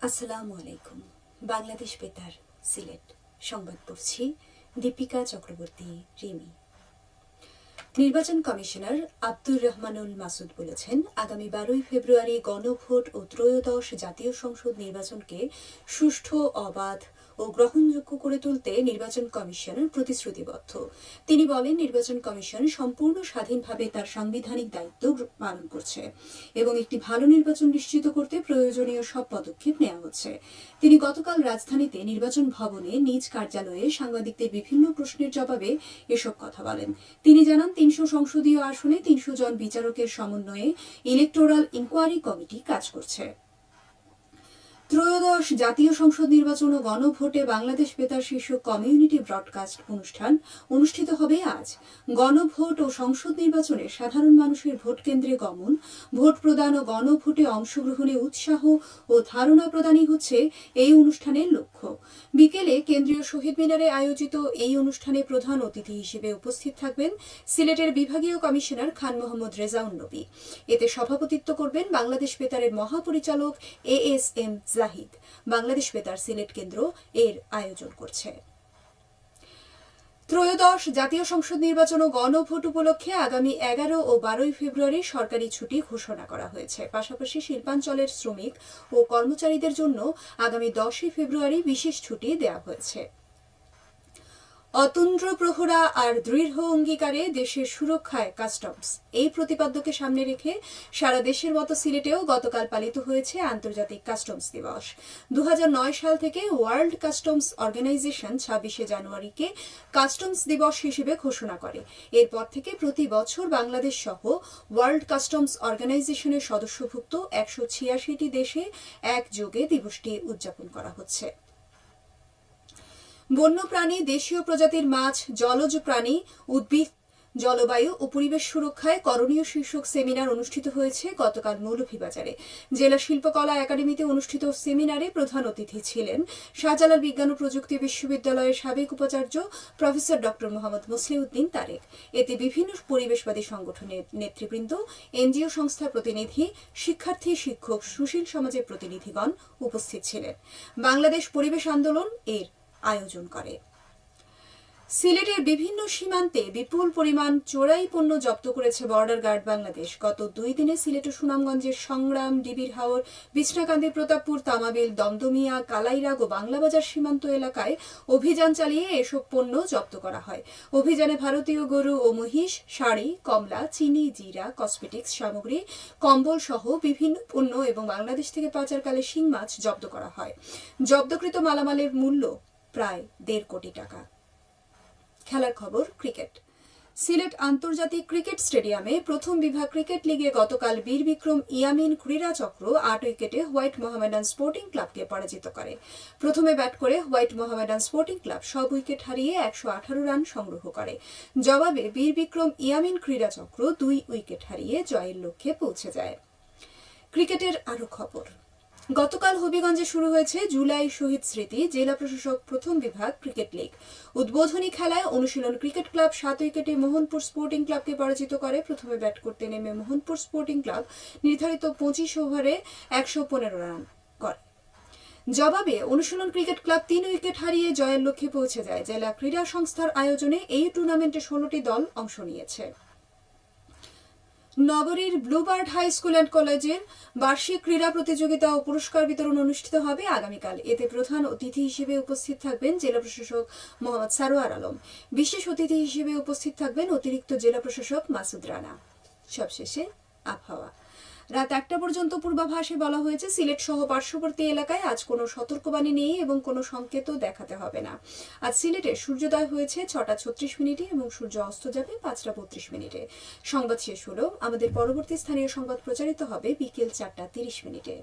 আসসালামু আলাইকুম। বাংলাদেশ বেতার সিলেট সংবাদ পড়ছি দীপিকা চক্রবর্তী রিমি। নির্বাচন কমিশনার আব্দুর রহমানুল মাসুদ বলেছেন, আগামী 12ই ফেব্রুয়ারি গণভোট ও ত্রয়োদশ জাতীয় সংসদ নির্বাচনকে সুষ্ঠু, অবাধ ও গ্রহণযোগ্য করে তুলতে নির্বাচন কমিশন প্রতিশ্রুতিবদ্ধ। তিনি বলেন, নির্বাচন কমিশন সম্পূর্ণ স্বাধীনভাবে তার সাংবিধানিক দায়িত্ব পালন করছে এবং একটি ভালো নির্বাচন নিশ্চিত করতে প্রয়োজনীয় সব পদক্ষেপ নেওয়া হচ্ছে। তিনি গতকাল রাজধানীতে নির্বাচন ভবনে নিজ কার্যালয়ে সাংবাদিকদের বিভিন্ন প্রশ্নের জবাবে এসব কথা বলেন। তিনি জানান, 300 সংসদীয় আসনে 300 জন বিচারকের সমন্বয়ে ইলেকটোরাল ইনকোয়ারি কমিটি কাজ করছে। ত্রয়োদশ জাতীয় সংসদ নির্বাচন ও গণভোটে বাংলাদেশ বেতার শীর্ষক কমিউনিটি ব্রডকাস্ট অনুষ্ঠান অনুষ্ঠিত হবে আজ। গণভোট ও সংসদ নির্বাচনে সাধারণ মানুষের ভোট কেন্দ্রে গমন, ভোট প্রদান ও গণভোটে অংশগ্রহণে উৎসাহ ও ধারণা প্রদানই হচ্ছে এই অনুষ্ঠানের লক্ষ্য। বিকেলে কেন্দ্রীয় শহীদ মিনারে আয়োজিত এই অনুষ্ঠানে প্রধান অতিথি হিসেবে উপস্থিত থাকবেন সিলেটের বিভাগীয় কমিশনার খান মোহাম্মদ রেজাউন নবী। এতে সভাপতিত্ব করবেন বাংলাদেশ বেতারের মহাপরিচালক ASM জাহিদ। বাংলাদেশ বেতার সিলেট কেন্দ্র এর আয়োজন করছে। ত্রয়োদশ জাতীয় সংসদ নির্বাচন ও গণভোট উপলক্ষে আগামী 11 ও 12 ফেব্রুয়ারি সরকারি ছুটি ঘোষণা করা হয়েছে। পাশাপাশি শিল্পাঞ্চলের শ্রমিক ও কর্মচারীদের জন্য আগামী 10 ফেব্রুয়ারি বিশেষ ছুটি দেওয়া হয়েছে। অতন্দ্র প্রহরা আর দৃঢ় অঙ্গীকারে দেশের সুরক্ষায় কাস্টমস, এই প্রতিপাদ্যকে সামনে রেখে সারা দেশের মতো সিলেটেও গতকাল পালিত হয়েছে আন্তর্জাতিক কাস্টমস দিবস। 2009 সাল থেকে ওয়ার্ল্ড কাস্টমস অর্গানাইজেশন 26শে জানুয়ারিকে কাস্টমস দিবস হিসেবে ঘোষণা করে। এরপর থেকে প্রতি বছর বাংলাদেশ সহ ওয়ার্ল্ড কাস্টমস অর্গানাইজেশনের সদস্যভুক্ত 186টি দেশে একযোগে দিবসটি উদযাপন করা হচ্ছে। বন্যপ্রাণী, দেশীয় প্রজাতির মাছ, জলজ প্রাণী, উদ্ভিদ, জলবায়ু ও পরিবেশ সুরক্ষায় করণীয় শীর্ষক সেমিনার অনুষ্ঠিত হয়েছে গতকাল মৌলভীবাজারে। জেলা শিল্পকলা একাডেমিতে অনুষ্ঠিত সেমিনারে প্রধান অতিথি ছিলেন শাহজালাল বিজ্ঞান ও প্রযুক্তি বিশ্ববিদ্যালয়ের সাবেক উপাচার্য প্রফেসর ডক্টর মোহাম্মদ মুসলিউদ্দিন তারেক। এতে বিভিন্ন পরিবেশবাদী সংগঠনের নেতৃবৃন্দ, এনজিও সংস্থার প্রতিনিধি, শিক্ষার্থী, শিক্ষক, সুশীল সমাজের প্রতিনিধিগণ উপস্থিত ছিলেন। বাংলাদেশ পরিবেশ আন্দোলন এর আয়োজন করে। সিলেটের বিভিন্ন সীমান্তে বিপুল পরিমাণ চোরাই পণ্য জব্দ করেছে বর্ডার গার্ড বাংলাদেশ। গত 2 দিনে সিলেট ও সুনামগঞ্জের সংগ্রাম, ডিবির হাওর, বিছনাকান্দি, প্রতাপপুর, তামাবিল, দমদমিয়া, কালাইরাগ ও বাংলাবাজার সীমান্ত এলাকায় অভিযান চালিয়ে এসব পণ্য জব্দ করা হয়। অভিযানে ভারতীয় গরু ও মহিষ, শাড়ি, কমলা, চিনি, জিরা, কসমেটিক্স সামগ্রী, কম্বল সহ বিভিন্ন পণ্য এবং বাংলাদেশ থেকে পাচারকালে শিং মাছ জব্দ করা হয়। জব্দকৃত মালামালের মূল্য প্রায় 1.5 কোটি টাকা। খেলার খবর, ক্রিকেট। সিলেট আন্তর্জাতিক ক্রিকেট স্টেডিয়ামে প্রথম বিভাগ ক্রিকেট লিগে গতকাল বীর বিক্রম ইয়ামিন ক্রীড়া চক্র 8 উইকেটে হোয়াইট মোহামেডান স্পোর্টিং ক্লাবকে পরাজিত করে। প্রথমে ব্যাট করে হোয়াইট মোহামেডান স্পোর্টিং ক্লাব সব উইকেট হারিয়ে 118 রান সংগ্রহ করে। জবাবে বীর বিক্রম ইয়ামিন ক্রীড়া চক্র 2 উইকেট হারিয়ে জয়ের লক্ষ্যে পৌঁছে যায়। ক্রিকেটের আরও খবর। গতকাল হবিগঞ্জে শুরু হয়েছে জুলাই শহীদ স্মৃতি জেলা প্রশাসক প্রথম বিভাগ ক্রিকেট লীগ। উদ্বোধনী খেলায় অনুশীলন ক্রিকেট ক্লাব 7 উইকেটে মোহনপুর স্পোর্টিং ক্লাবকে পরাজিত করে। প্রথমে ব্যাট করতে নেমে মোহনপুর স্পোর্টিং ক্লাব নির্ধারিত 25 ওভারে 115 রান করে। জবাবে অনুশীলন ক্রিকেট ক্লাব 3 উইকেট হারিয়ে জয়ের লক্ষ্যে পৌঁছে যায়। জেলা ক্রীড়া সংস্থার আয়োজনে এই টুর্নামেন্টে 16টি দল অংশ নিয়েছে। নগরীর ব্লুবার্ড হাই স্কুল অ্যান্ড কলেজের বার্ষিক ক্রীড়া প্রতিযোগিতা ও পুরস্কার বিতরণ অনুষ্ঠিত হবে আগামীকাল। এতে প্রধান অতিথি হিসেবে উপস্থিত থাকবেন জেলা প্রশাসক মোহাম্মদ সারোয়ার আলম। বিশেষ অতিথি হিসেবে উপস্থিত থাকবেন অতিরিক্ত জেলা প্রশাসক মাসুদ রানা। সবশেষে আবহাওয়া। রাত 1টা পর্যন্ত পূর্বাভাসে বলা হয়েছে, সিলেট সহ পার্শ্ববর্তী এলাকায় আজ কোনো সতর্কবাণী নেই এবং কোনো সংকেতও দেখাতে হবে না। আজ সিলেটে সূর্যোদয় হয়েছে 6টা 36 মিনিটে এবং সূর্য অস্ত যাবে 5টা 32 মিনিটে। সংবাদ শেষ হলো। আমাদের পরবর্তী স্থানীয় সংবাদ প্রচারিত হবে বিকেল 4টা 30 মিনিটে।